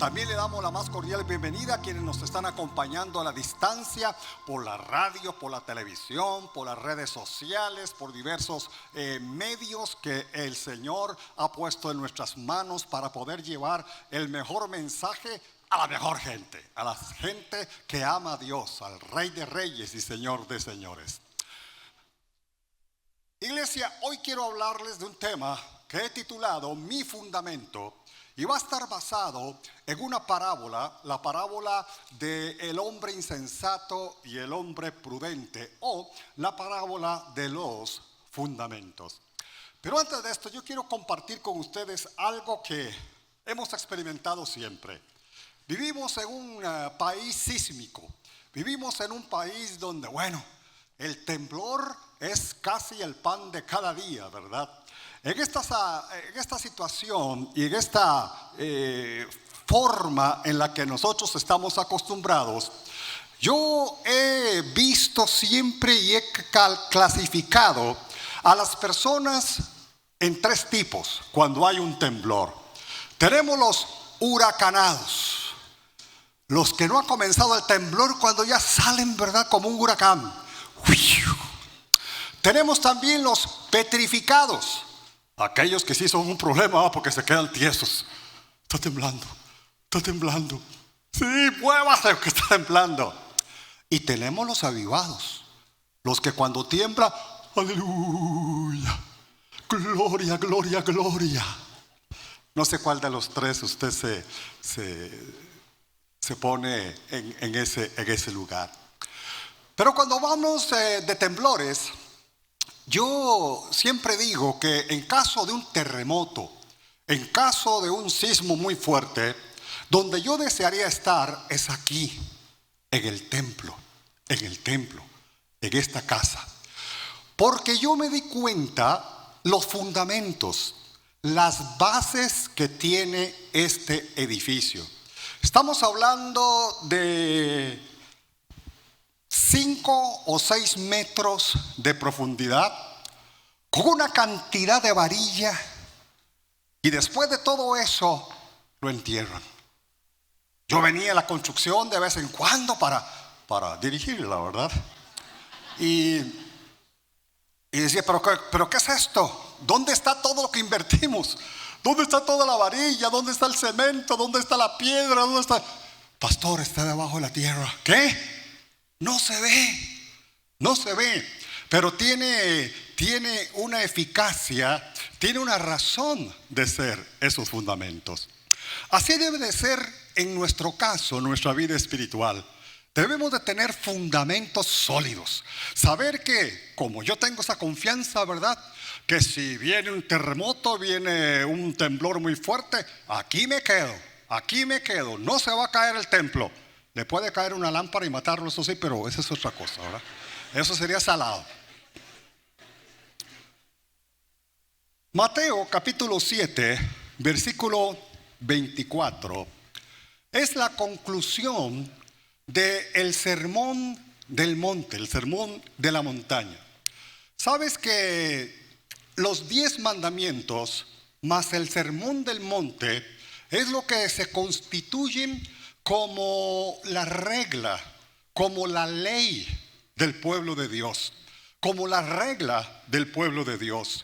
También le damos la más cordial bienvenida a quienes nos están acompañando a la distancia, por la radio, por la televisión, por las redes sociales, por diversos medios que el Señor ha puesto en nuestras manos para poder llevar el mejor mensaje a la mejor gente, a la gente que ama a Dios, al Rey de Reyes y Señor de Señores. Iglesia, hoy quiero hablarles de un tema que he titulado Mi Fundamento. Y va a estar basado en una parábola, la parábola del hombre insensato y el hombre prudente, o la parábola de los fundamentos. Pero antes de esto, yo quiero compartir con ustedes algo que hemos experimentado siempre. Vivimos en un país sísmico, vivimos en un país donde, el temblor es casi el pan de cada día, ¿verdad? En esta situación y en esta forma en la que nosotros estamos acostumbrados, yo he visto siempre y he clasificado a las personas en tres tipos cuando hay un temblor. Tenemos los huracanados, los que no ha comenzado el temblor cuando ya salen, ¿verdad?, como un huracán. Tenemos también los petrificados, aquellos que sí son un problema porque se quedan tiesos. Está temblando. Sí, muévase que está temblando. Y tenemos los avivados, los que cuando tiembla, aleluya, gloria. No sé cuál de los tres usted se pone en ese lugar. Pero cuando vamos de temblores, yo siempre digo que en caso de un terremoto, en caso de un sismo muy fuerte, donde yo desearía estar es aquí, en el templo, en esta casa. Porque yo me di cuenta los fundamentos, las bases que tiene este edificio. Estamos hablando de 5 o 6 metros de profundidad, con una cantidad de varilla, y después de todo eso lo entierran. Yo venía a la construcción de vez en cuando para dirigirla, ¿verdad? Y decía, ¿pero qué es esto? ¿Dónde está todo lo que invertimos? ¿Dónde está toda la varilla? ¿Dónde está el cemento? ¿Dónde está la piedra? ¿Dónde está? Pastor, está debajo de la tierra. ¿Qué? No se ve, pero tiene una eficacia, tiene una razón de ser esos fundamentos. Así debe de ser en nuestro caso, nuestra vida espiritual. Debemos de tener fundamentos sólidos. Saber que, como yo tengo esa confianza, ¿verdad?, que si viene un terremoto, viene un temblor muy fuerte, aquí me quedo, no se va a caer el templo. Le puede caer una lámpara y matarlo, eso sí, pero esa es otra cosa, ¿verdad? Eso sería salado. Mateo capítulo 7, versículo 24, es la conclusión del sermón del monte, el sermón de la montaña. ¿Sabes que los 10 mandamientos más el sermón del monte es lo que se constituyen como la regla, como la ley del pueblo de Dios, como la regla del pueblo de Dios?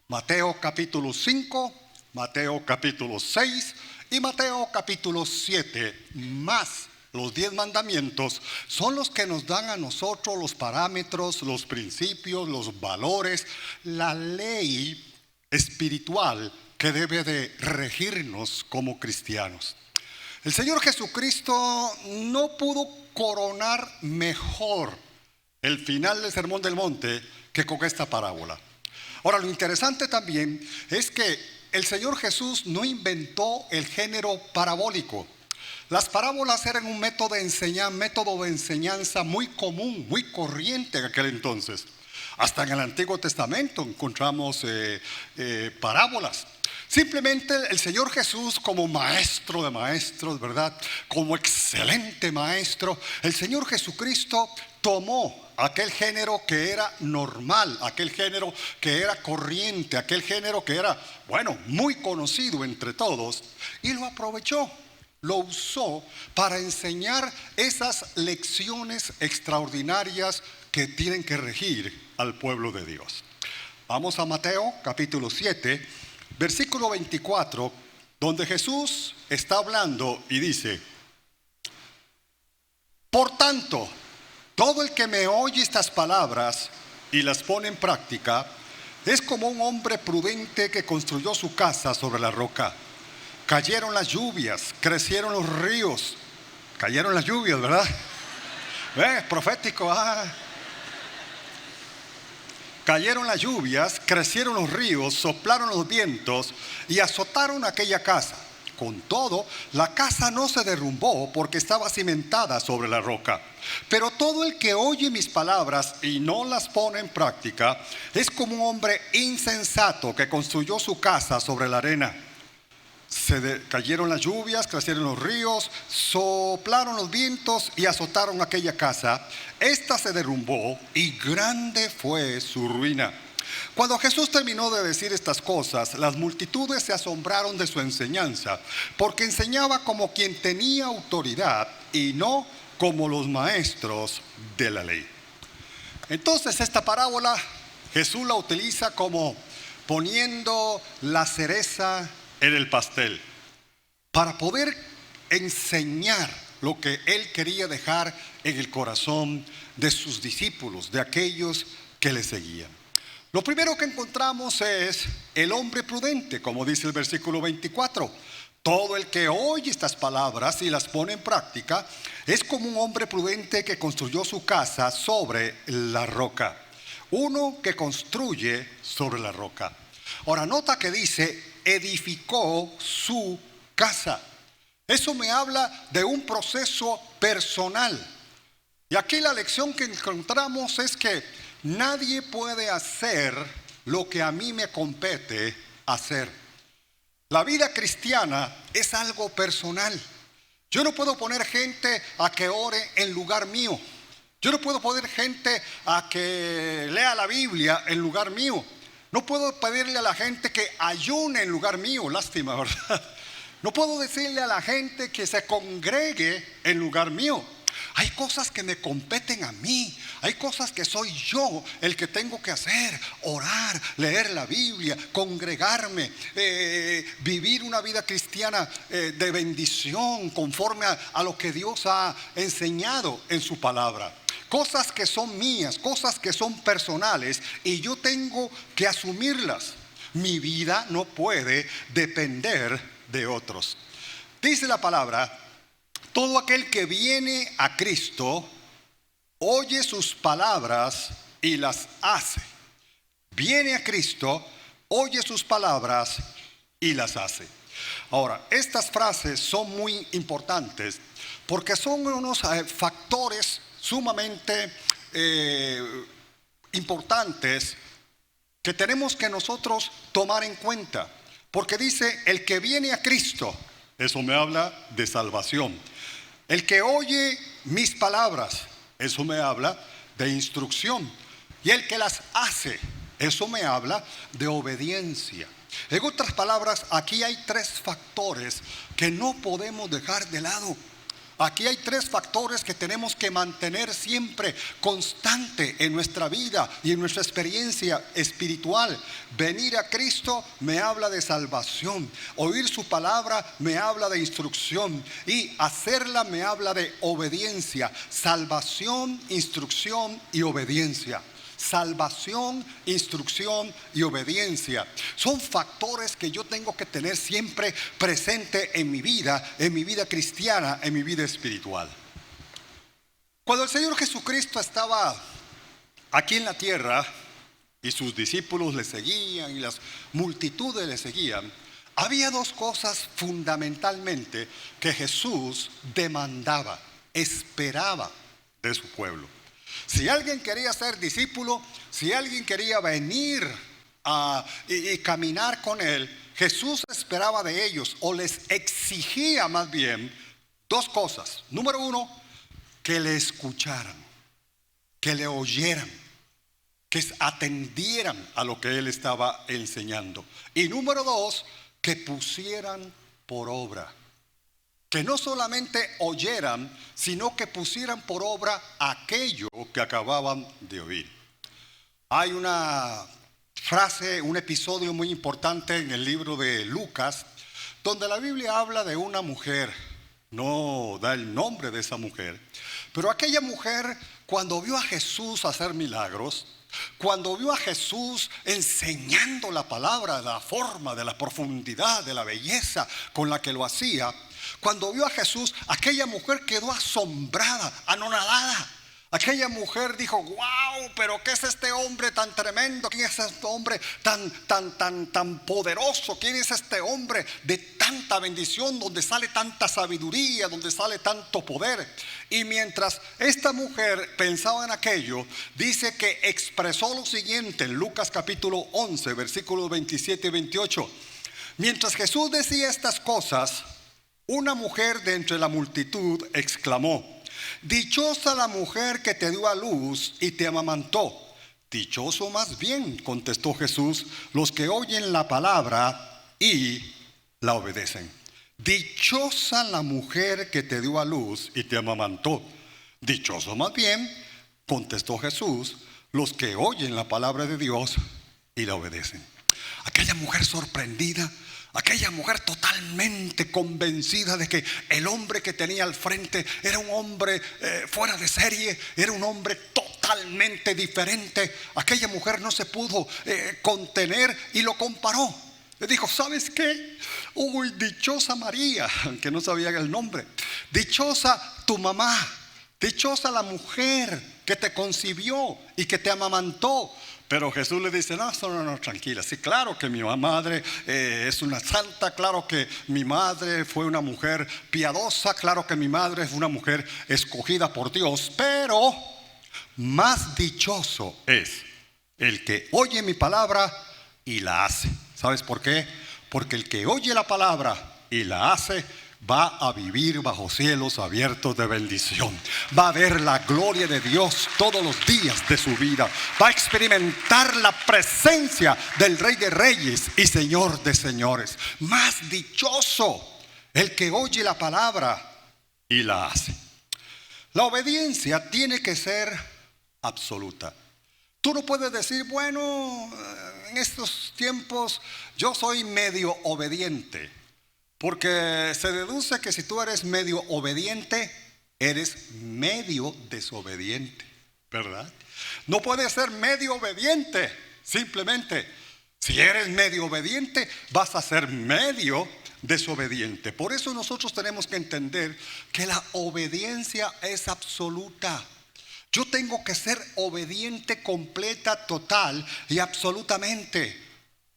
Mateo capítulo 5, Mateo capítulo 6 y Mateo capítulo 7, más los 10 mandamientos, son los que nos dan a nosotros los parámetros, los principios, los valores, la ley espiritual que debe de regirnos como cristianos. El Señor Jesucristo no pudo coronar mejor el final del Sermón del Monte que con esta parábola. Ahora, lo interesante también es que el Señor Jesús no inventó el género parabólico. Las parábolas eran un método de enseñanza muy común, muy corriente en aquel entonces. Hasta en el Antiguo Testamento encontramos parábolas. Simplemente el Señor Jesús, como maestro de maestros, ¿verdad?, como excelente maestro, el Señor Jesucristo tomó aquel género que era normal, aquel género que era corriente, aquel género que era, muy conocido entre todos, y lo aprovechó. lo usó para enseñar esas lecciones extraordinarias que tienen que regir al pueblo de Dios. Vamos a Mateo capítulo 7, versículo 24, donde Jesús está hablando y dice: por tanto, todo el que me oye estas palabras y las pone en práctica es como un hombre prudente que construyó su casa sobre la roca. Cayeron las lluvias, crecieron los ríos. Cayeron las lluvias, ¿verdad? Profético. Cayeron las lluvias, crecieron los ríos, soplaron los vientos y azotaron aquella casa. Con todo, la casa no se derrumbó porque estaba cimentada sobre la roca. Pero todo el que oye mis palabras y no las pone en práctica es como un hombre insensato que construyó su casa sobre la arena. Cayeron las lluvias, crecieron los ríos, soplaron los vientos y azotaron aquella casa. Esta se derrumbó y grande fue su ruina. Cuando Jesús terminó de decir estas cosas, las multitudes se asombraron de su enseñanza, porque enseñaba como quien tenía autoridad y no como los maestros de la ley. Entonces esta parábola Jesús la utiliza como poniendo la cereza en el pastel, para poder enseñar lo que Él quería dejar en el corazón de sus discípulos, de aquellos que le seguían. Lo primero que encontramos es el hombre prudente, como dice el versículo 24. Todo el que oye estas palabras y las pone en práctica es como un hombre prudente que construyó su casa sobre la roca. Uno que construye sobre la roca. Ahora nota que dice edificó su casa. Eso me habla de un proceso personal. Y aquí la lección que encontramos es que nadie puede hacer lo que a mí me compete hacer. La vida cristiana es algo personal. Yo no puedo poner gente a que ore en lugar mío. Yo no puedo poner gente a que lea la Biblia en lugar mío. No puedo pedirle a la gente que ayune en lugar mío. Lástima, ¿verdad? No puedo decirle a la gente que se congregue en lugar mío. Hay cosas que me competen a mí. Hay cosas que soy yo el que tengo que hacer. Orar, leer la Biblia, congregarme, vivir una vida cristiana de bendición conforme a lo que Dios ha enseñado en su palabra. Cosas que son mías, cosas que son personales y yo tengo que asumirlas. Mi vida no puede depender de otros. Dice la palabra: todo aquel que viene a Cristo oye sus palabras y las hace. Viene a Cristo, oye sus palabras y las hace. Ahora, estas frases son muy importantes porque son unos factores sumamente importantes que tenemos que nosotros tomar en cuenta. Porque dice, el que viene a Cristo, eso me habla de salvación. El que oye mis palabras, eso me habla de instrucción. Y el que las hace, eso me habla de obediencia. En otras palabras, aquí hay tres factores que no podemos dejar de lado. Aquí hay tres factores que tenemos que mantener siempre constante en nuestra vida y en nuestra experiencia espiritual. Venir a Cristo me habla de salvación. Oír su palabra me habla de instrucción. Y hacerla me habla de obediencia. Salvación, instrucción y obediencia. Salvación, instrucción y obediencia son factores que yo tengo que tener siempre presente en mi vida cristiana, en mi vida espiritual. Cuando el Señor Jesucristo estaba aquí en la tierra y sus discípulos le seguían y las multitudes le seguían, había dos cosas fundamentalmente que Jesús demandaba, esperaba de su pueblo. Si alguien quería ser discípulo, si alguien quería venir y caminar con él, Jesús esperaba de ellos o les exigía más bien dos cosas. Número uno, que le escucharan, que le oyeran, que atendieran a lo que él estaba enseñando. Y número dos, que pusieran por obra. que no solamente oyeran, sino que pusieran por obra aquello que acababan de oír. Hay una frase, un episodio muy importante en el libro de Lucas, donde la Biblia habla de una mujer, no da el nombre de esa mujer, pero aquella mujer, cuando vio a Jesús hacer milagros, cuando vio a Jesús enseñando la palabra, de la forma, de la profundidad, de la belleza con la que lo hacía, cuando vio a Jesús, aquella mujer quedó asombrada, anonadada. Aquella mujer dijo: wow, pero ¿qué es este hombre tan tremendo? ¿Quién es este hombre tan poderoso? ¿Quién es este hombre de tanta bendición, donde sale tanta sabiduría, donde sale tanto poder? Y mientras esta mujer pensaba en aquello, dice que expresó lo siguiente en Lucas capítulo 11, versículos 27 y 28. Mientras Jesús decía estas cosas, una mujer de entre la multitud exclamó: dichosa la mujer que te dio a luz y te amamantó. Dichoso más bien, contestó Jesús, los que oyen la palabra y la obedecen. Dichosa la mujer que te dio a luz y te amamantó. Dichoso más bien, contestó Jesús, los que oyen la palabra de Dios y la obedecen. Aquella mujer sorprendida, aquella mujer totalmente convencida de que el hombre que tenía al frente era un hombre fuera de serie, era un hombre totalmente diferente. Aquella mujer no se pudo contener y lo comparó. Le dijo: ¿sabes qué? Uy, dichosa María, aunque no sabía el nombre. Dichosa tu mamá, dichosa la mujer que te concibió y que te amamantó. Pero Jesús le dice: no, tranquila. Sí, claro que mi madre es una santa, claro que mi madre fue una mujer piadosa, claro que mi madre es una mujer escogida por Dios, pero más dichoso es el que oye mi palabra y la hace. ¿Sabes por qué? Porque el que oye la palabra y la hace va a vivir bajo cielos abiertos de bendición. Va a ver la gloria de Dios todos los días de su vida. Va a experimentar la presencia del Rey de Reyes y Señor de Señores. Más dichoso el que oye la palabra y la hace. La obediencia tiene que ser absoluta. Tú no puedes decir: bueno, en estos tiempos yo soy medio obediente. Porque se deduce que si tú eres medio obediente, eres medio desobediente, ¿verdad? No puedes ser medio obediente. Simplemente, si eres medio obediente, vas a ser medio desobediente. Por eso nosotros tenemos que entender que la obediencia es absoluta. Yo tengo que ser obediente completa, total y absolutamente.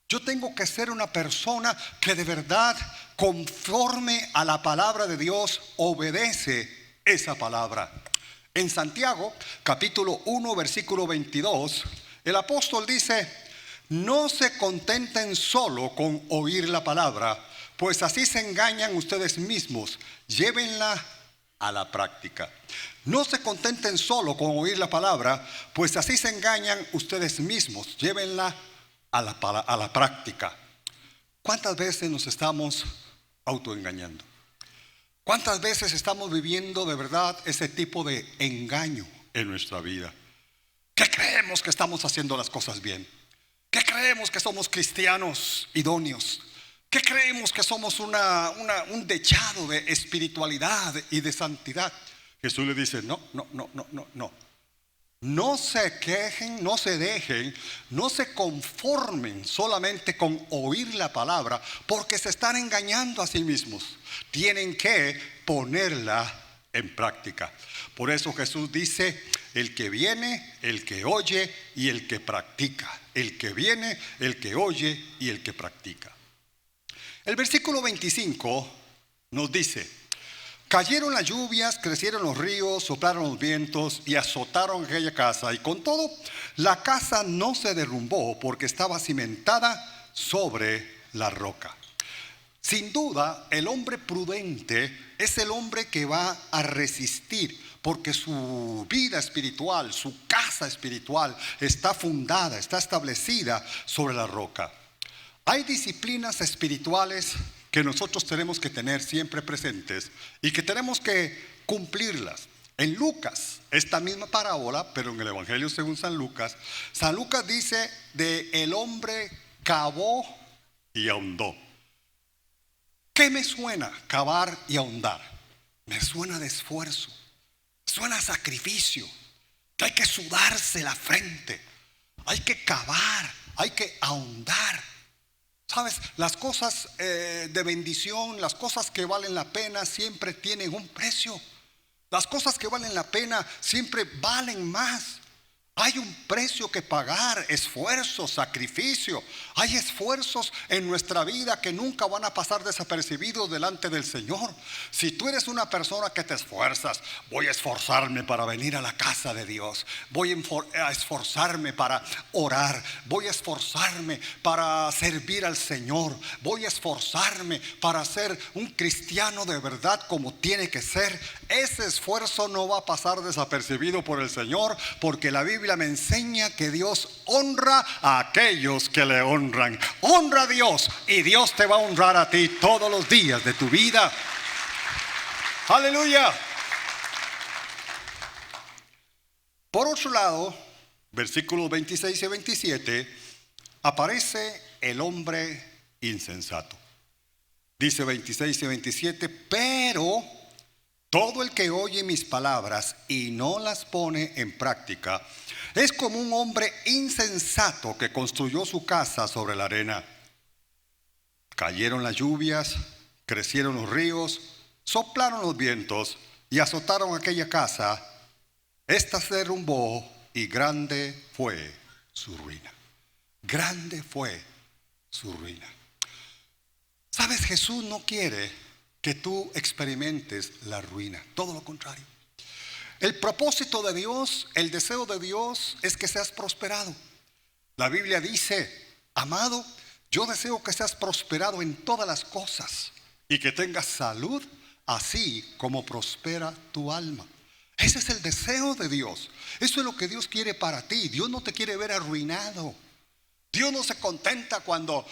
Yo tengo que ser una persona que de verdad, conforme a la palabra de Dios, obedece esa palabra. En Santiago, capítulo 1, versículo 22, el apóstol dice: no se contenten solo con oír la palabra, pues así se engañan ustedes mismos. Llévenla a la práctica. No se contenten solo con oír la palabra, pues así se engañan ustedes mismos. Llévenla a la práctica. ¿Cuántas veces nos estamos autoengañando? ¿Cuántas veces estamos viviendo de verdad ese tipo de engaño en nuestra vida? ¿Qué creemos que estamos haciendo las cosas bien? ¿Qué creemos que somos cristianos idóneos? ¿Qué creemos que somos un dechado de espiritualidad y de santidad? Jesús le dice: no. No se quejen, no se dejen, no se conformen solamente con oír la palabra, porque se están engañando a sí mismos. Tienen que ponerla en práctica. Por eso Jesús dice: el que viene, el que oye y el que practica. El que viene, el que oye y el que practica. El versículo 25 nos dice: cayeron las lluvias, crecieron los ríos, soplaron los vientos y azotaron aquella casa. Y con todo, la casa no se derrumbó porque estaba cimentada sobre la roca. Sin duda, el hombre prudente es el hombre que va a resistir, porque su vida espiritual, su casa espiritual está fundada, está establecida sobre la roca. Hay disciplinas espirituales que nosotros tenemos que tener siempre presentes y que tenemos que cumplirlas. En Lucas, esta misma parábola, pero en el Evangelio según San Lucas dice de el hombre cavó y ahondó. ¿Qué me suena cavar y ahondar? Me suena de esfuerzo, suena a sacrificio, que hay que sudarse la frente, hay que cavar, hay que ahondar. ¿Sabes? Las cosas de bendición, las cosas que valen la pena siempre tienen un precio. Las cosas que valen la pena siempre valen más. Hay un precio que pagar, esfuerzo, sacrificio. Hay esfuerzos en nuestra vida que nunca van a pasar desapercibidos delante del Señor. Si tú eres una persona que te esfuerzas, voy a esforzarme para venir a la casa de Dios, voy a esforzarme para orar, voy a esforzarme para servir al Señor, voy a esforzarme para ser un cristiano de verdad como tiene que ser. Ese esfuerzo no va a pasar desapercibido por el Señor, porque la Biblia me enseña que Dios honra a aquellos que le honran. Honra a Dios y Dios te va a honrar a ti todos los días de tu vida. Aleluya. Por otro lado, versículos 26 y 27, aparece el hombre insensato. Dice 26 y 27, pero todo el que oye mis palabras y no las pone en práctica es como un hombre insensato que construyó su casa sobre la arena. Cayeron las lluvias, crecieron los ríos, soplaron los vientos y azotaron aquella casa. Esta se derrumbó y grande fue su ruina. Grande fue su ruina. ¿Sabes? Jesús no quiere que tú experimentes la ruina, todo lo contrario. El propósito de Dios, el deseo de Dios es que seas prosperado. La Biblia dice, amado, yo deseo que seas prosperado en todas las cosas y que tengas salud, así como prospera tu alma. Ese es el deseo de Dios. Eso es lo que Dios quiere para ti. Dios no te quiere ver arruinado. Dios no se contenta cuando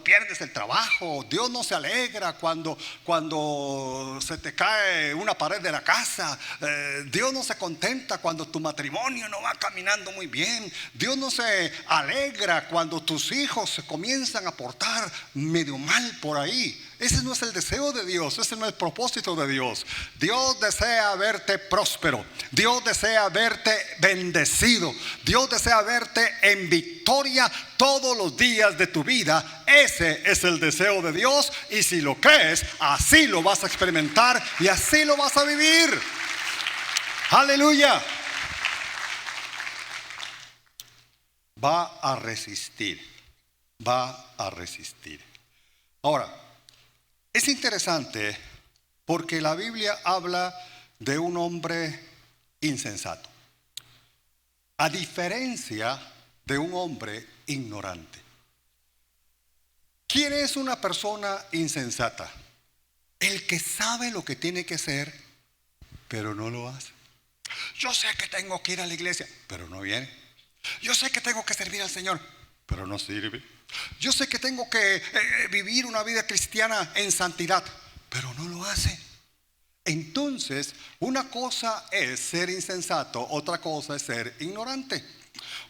pierdes el trabajo. Dios no se alegra cuando se te cae una pared de la casa. Dios no se contenta cuando tu matrimonio no va caminando muy bien. Dios no se alegra cuando tus hijos se comienzan a portar medio mal por ahí. Ese no es el deseo de Dios, ese no es el propósito de Dios. Dios desea verte próspero, Dios desea verte bendecido, Dios desea verte en victoria todos los días de tu vida. Ese es el deseo de Dios, y si lo crees, así lo vas a experimentar y así lo vas a vivir. Aleluya. Va a resistir, va a resistir. Ahora, es interesante porque la Biblia habla de un hombre insensato, a diferencia de un hombre ignorante. ¿Quién es una persona insensata? El que sabe lo que tiene que hacer, pero no lo hace. Yo sé que tengo que ir a la iglesia, pero no viene. Yo sé que tengo que servir al Señor, pero no sirve. Yo sé que tengo que vivir una vida cristiana en santidad, pero no lo hace. Entonces, una cosa es ser insensato, otra cosa es ser ignorante.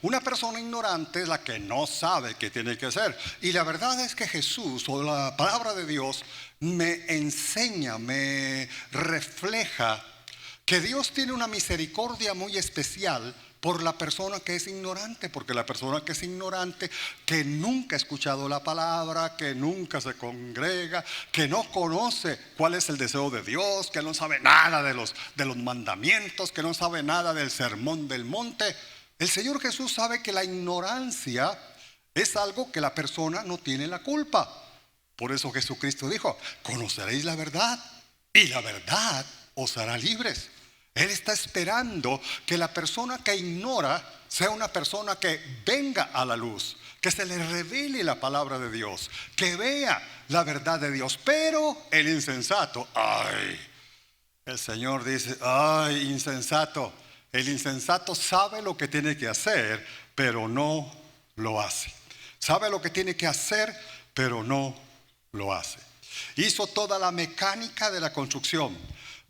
Una persona ignorante es la que no sabe qué tiene que hacer. Y la verdad es que Jesús, o la palabra de Dios, me enseña, me refleja que Dios tiene una misericordia muy especial por la persona que es ignorante, porque la persona que es ignorante, que nunca ha escuchado la palabra, que nunca se congrega, que no conoce cuál es el deseo de Dios, que no sabe nada de los mandamientos, que no sabe nada del sermón del monte. El Señor Jesús sabe que la ignorancia es algo que la persona no tiene la culpa. Por eso Jesucristo dijo, conoceréis la verdad y la verdad os hará libres. Él está esperando que la persona que ignora sea una persona que venga a la luz, que se le revele la palabra de Dios, que vea la verdad de Dios. Pero el insensato, el Señor dice, insensato. El insensato sabe lo que tiene que hacer, pero no lo hace. Sabe lo que tiene que hacer, pero no lo hace. Hizo toda la mecánica de la construcción,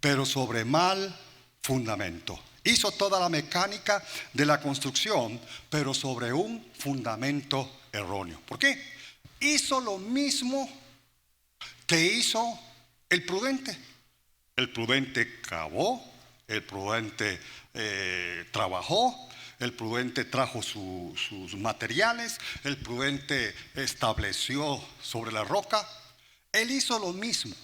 pero sobre mal fundamento. Hizo toda la mecánica de la construcción, pero sobre un fundamento erróneo. ¿Por qué? Hizo lo mismo que hizo el prudente. El prudente cavó, el prudente trabajó, el prudente trajo sus materiales, el prudente estableció sobre la roca. Él hizo lo mismo,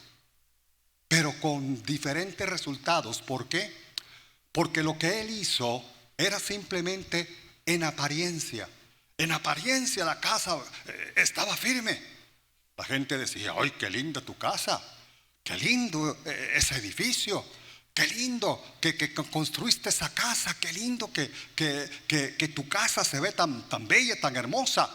pero con diferentes resultados. ¿Por qué? Porque lo que él hizo era simplemente en apariencia. En apariencia la casa estaba firme. La gente decía: ¡ay, qué linda tu casa! ¡Qué lindo ese edificio! ¡Qué lindo que construiste esa casa! ¡Qué lindo que tu casa se ve tan bella, tan hermosa!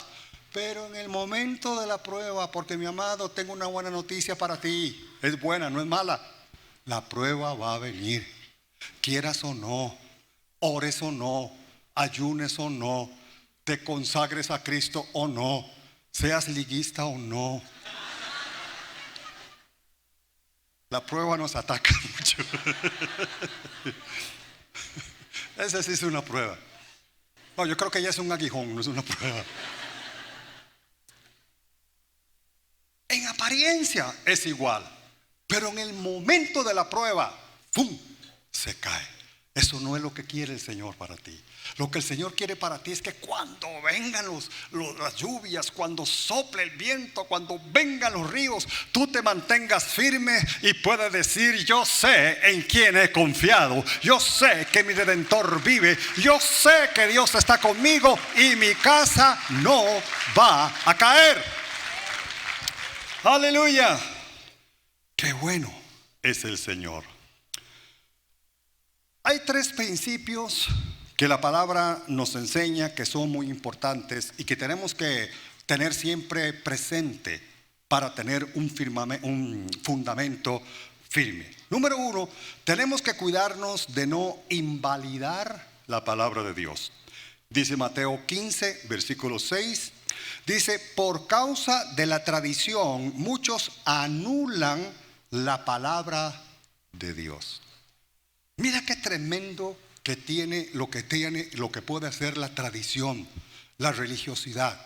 Pero en el momento de la prueba, porque mi amado, tengo una buena noticia para ti. Es buena, no es mala. La prueba va a venir. Quieras o no, ores o no, ayunes o no, te consagres a Cristo o no, seas liguista o no. La prueba nos ataca mucho. Esa sí es una prueba. No, yo creo que ya es un aguijón, no es una prueba. En apariencia es igual, pero en el momento de la prueba, ¡pum!, se cae. Eso no es lo que quiere el Señor para ti. Lo que el Señor quiere para ti es que cuando vengan las lluvias, cuando sople el viento, cuando vengan los ríos, tú te mantengas firme y puedas decir: yo sé en quién he confiado, yo sé que mi Redentor vive, yo sé que Dios está conmigo y mi casa no va a caer. Aleluya. Qué bueno es el Señor. Hay tres principios que la palabra nos enseña que son muy importantes y que tenemos que tener siempre presente para tener un fundamento firme. Número uno, tenemos que cuidarnos de no invalidar la palabra de Dios. Dice Mateo 15, versículo 6, dice: por causa de la tradición, muchos anulan la palabra de Dios. Mira qué tremendo que tiene lo que puede hacer la tradición, la religiosidad.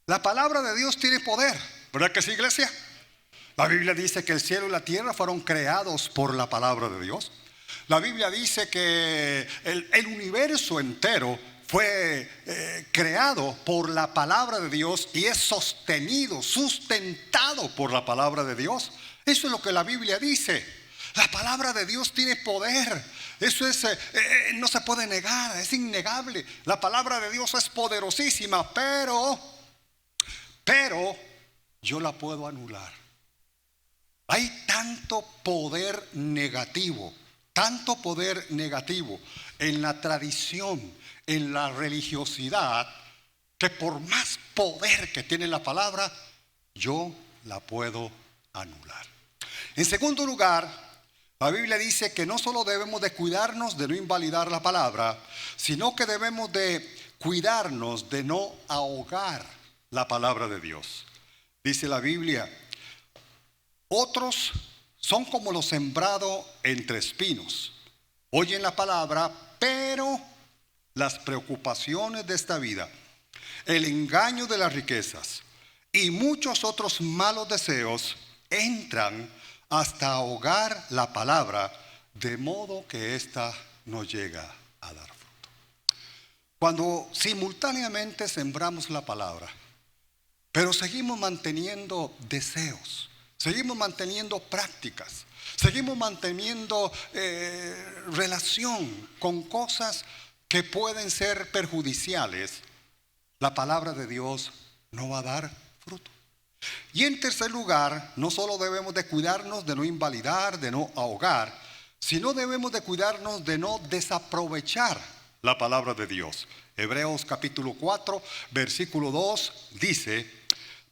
La palabra de Dios tiene poder, ¿verdad que sí, iglesia? La Biblia dice que el cielo y la tierra fueron creados por la palabra de Dios. La Biblia dice que el universo entero fue creado por la palabra de Dios y es sustentado por la palabra de Dios. Eso es lo que la Biblia dice. La palabra de Dios tiene poder. Eso no se puede negar, es innegable. La palabra de Dios es poderosísima, pero yo la puedo anular. Hay tanto poder negativo en la tradición, en la religiosidad, que por más poder que tiene la palabra, yo la puedo anular. En segundo lugar, la Biblia dice que no solo debemos de cuidarnos de no invalidar la palabra, sino que debemos de cuidarnos de no ahogar la palabra de Dios. Dice la Biblia: otros son como lo sembrado entre espinos. Oyen la palabra, pero las preocupaciones de esta vida, el engaño de las riquezas y muchos otros malos deseos entran hasta ahogar la palabra, de modo que ésta no llega a dar fruto. Cuando simultáneamente sembramos la palabra, pero seguimos manteniendo deseos, seguimos manteniendo prácticas, seguimos manteniendo relación con cosas que pueden ser perjudiciales, la palabra de Dios no va a dar fruto. Y en tercer lugar, no solo debemos de cuidarnos de no invalidar, de no ahogar, sino debemos de cuidarnos de no desaprovechar la palabra de Dios. Hebreos capítulo 4, versículo 2 dice: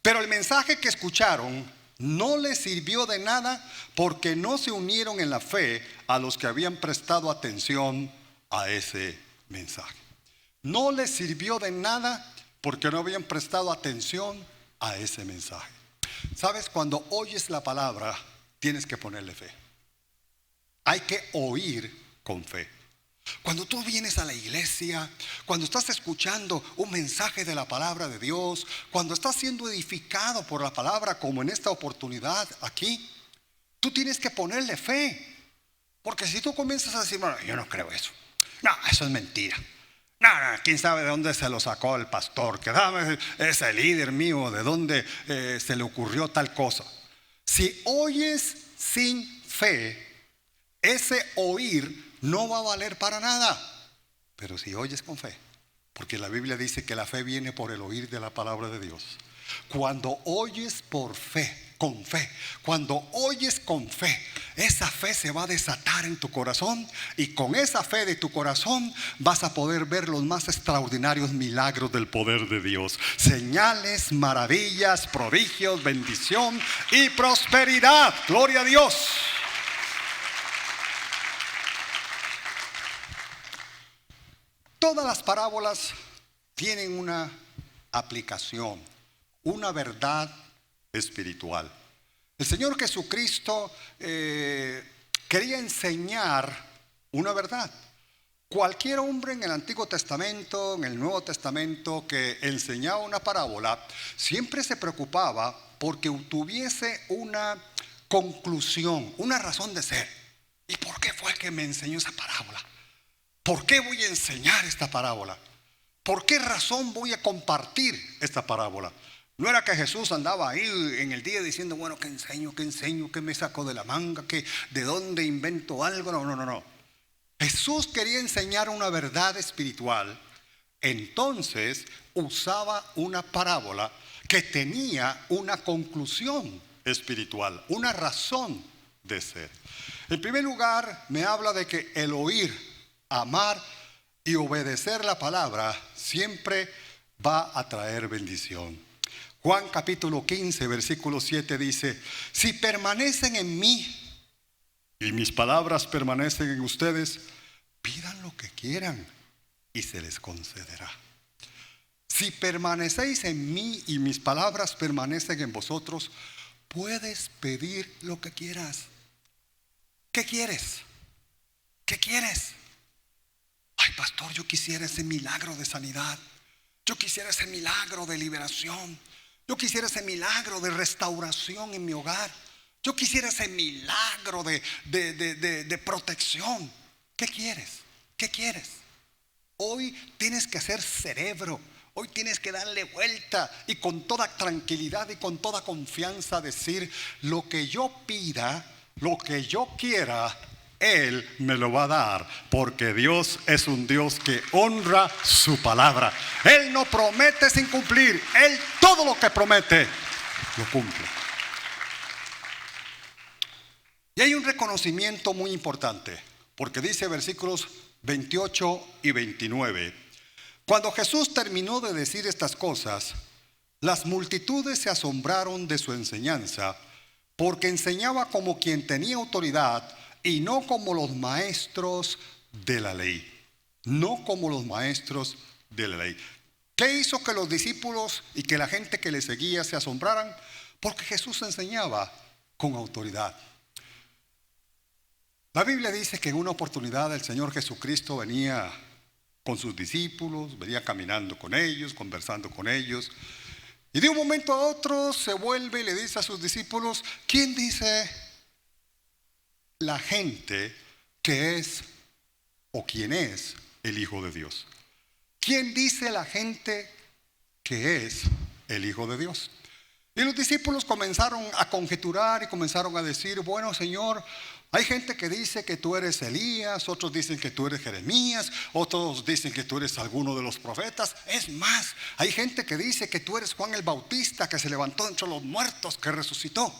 pero el mensaje que escucharon no les sirvió de nada, porque no se unieron en la fe a los que habían prestado atención a ese mensaje. No les sirvió de nada porque no habían prestado atención a ese mensaje. Sabes, cuando oyes la palabra, tienes que ponerle fe. Hay que oír con fe. Cuando tú vienes a la iglesia, cuando estás escuchando un mensaje de la palabra de Dios, cuando estás siendo edificado por la palabra, como en esta oportunidad aquí, tú tienes que ponerle fe. Porque si tú comienzas a decir, bueno, yo no creo eso. No, eso es mentira. No, quién sabe de dónde se lo sacó el pastor, que dame ese líder mío, de dónde se le ocurrió tal cosa. Si oyes sin fe, ese oír no va a valer para nada. Pero si oyes con fe, porque la Biblia dice que la fe viene por el oír de la palabra de Dios. Cuando oyes por fe, con fe, cuando oyes con fe, esa fe se va a desatar en tu corazón, y con esa fe de tu corazón vas a poder ver los más extraordinarios milagros del poder de Dios. Señales, maravillas, prodigios, bendición y prosperidad. Gloria a Dios. Todas las parábolas tienen una aplicación, una verdad espiritual. El Señor Jesucristo quería enseñar una verdad. Cualquier hombre en el Antiguo Testamento, en el Nuevo Testamento, que enseñaba una parábola, siempre se preocupaba porque tuviese una conclusión, una razón de ser. ¿Y por qué fue que me enseñó esa parábola? ¿Por qué voy a enseñar esta parábola? ¿Por qué razón voy a compartir esta parábola? No era que Jesús andaba ahí en el día diciendo, bueno, ¿qué enseño? ¿Qué me saco de la manga? ¿De dónde invento algo? No. Jesús quería enseñar una verdad espiritual. Entonces usaba una parábola que tenía una conclusión espiritual, una razón de ser. En primer lugar, me habla de que el oír, amar y obedecer la palabra siempre va a traer bendición. Juan capítulo 15, versículo 7 dice, si permanecen en mí y mis palabras permanecen en ustedes, pidan lo que quieran y se les concederá. Si permanecéis en mí y mis palabras permanecen en vosotros, puedes pedir lo que quieras. ¿Qué quieres? ¿Qué quieres? Ay, pastor, yo quisiera ese milagro de sanidad. Yo quisiera ese milagro de liberación. Yo quisiera ese milagro de restauración en mi hogar. Yo quisiera ese milagro de protección. ¿Qué quieres? ¿Qué quieres? Hoy tienes que hacer cerebro. Hoy tienes que darle vuelta y con toda tranquilidad y con toda confianza decir, lo que yo pida, lo que yo quiera, Él me lo va a dar, porque Dios es un Dios que honra su palabra. Él no promete sin cumplir. Él todo lo que promete lo cumple. Y hay un reconocimiento muy importante, porque dice versículos 28 y 29. Cuando Jesús terminó de decir estas cosas, las multitudes se asombraron de su enseñanza, porque enseñaba como quien tenía autoridad y no como los maestros de la ley. No como los maestros de la ley. ¿Qué hizo que los discípulos y que la gente que le seguía se asombraran? Porque Jesús enseñaba con autoridad. La Biblia dice que en una oportunidad el Señor Jesucristo venía con sus discípulos, venía caminando con ellos, conversando con ellos. Y de un momento a otro se vuelve y le dice a sus discípulos, ¿quién dice la gente que es o quién es el Hijo de Dios? ¿Quién dice la gente que es el Hijo de Dios? Y los discípulos comenzaron a conjeturar y comenzaron a decir, bueno, Señor, hay gente que dice que tú eres Elías, otros dicen que tú eres Jeremías, otros dicen que tú eres alguno de los profetas. Es más, hay gente que dice que tú eres Juan el Bautista, que se levantó entre los muertos, que resucitó.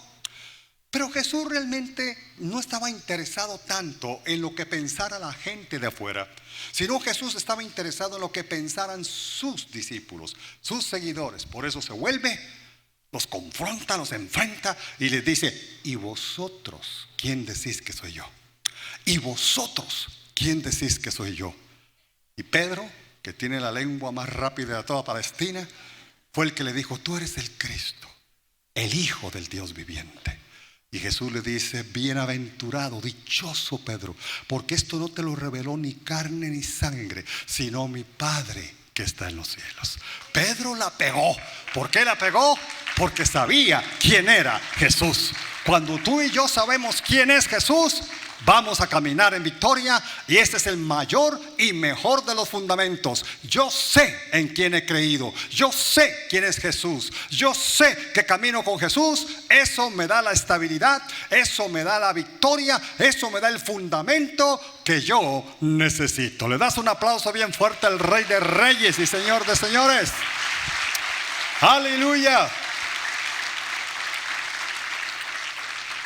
Pero Jesús realmente no estaba interesado tanto en lo que pensara la gente de afuera, sino Jesús estaba interesado en lo que pensaran sus discípulos, sus seguidores. Por eso se vuelve, los confronta, los enfrenta y les dice, ¿y vosotros quién decís que soy yo? ¿Y vosotros quién decís que soy yo? Y Pedro, que tiene la lengua más rápida de toda Palestina, fue el que le dijo, tú eres el Cristo, el Hijo del Dios viviente. Y Jesús le dice: bienaventurado, dichoso Pedro, porque esto no te lo reveló ni carne ni sangre, sino mi Padre que está en los cielos. Pedro la pegó. ¿Por qué la pegó? Porque sabía quién era Jesús. Cuando tú y yo sabemos quién es Jesús, vamos a caminar en victoria, y este es el mayor y mejor de los fundamentos. Yo sé en quién he creído, yo sé quién es Jesús, yo sé que camino con Jesús. Eso me da la estabilidad, eso me da la victoria, eso me da el fundamento que yo necesito. Le das un aplauso bien fuerte al Rey de Reyes y Señor de Señores. Aleluya.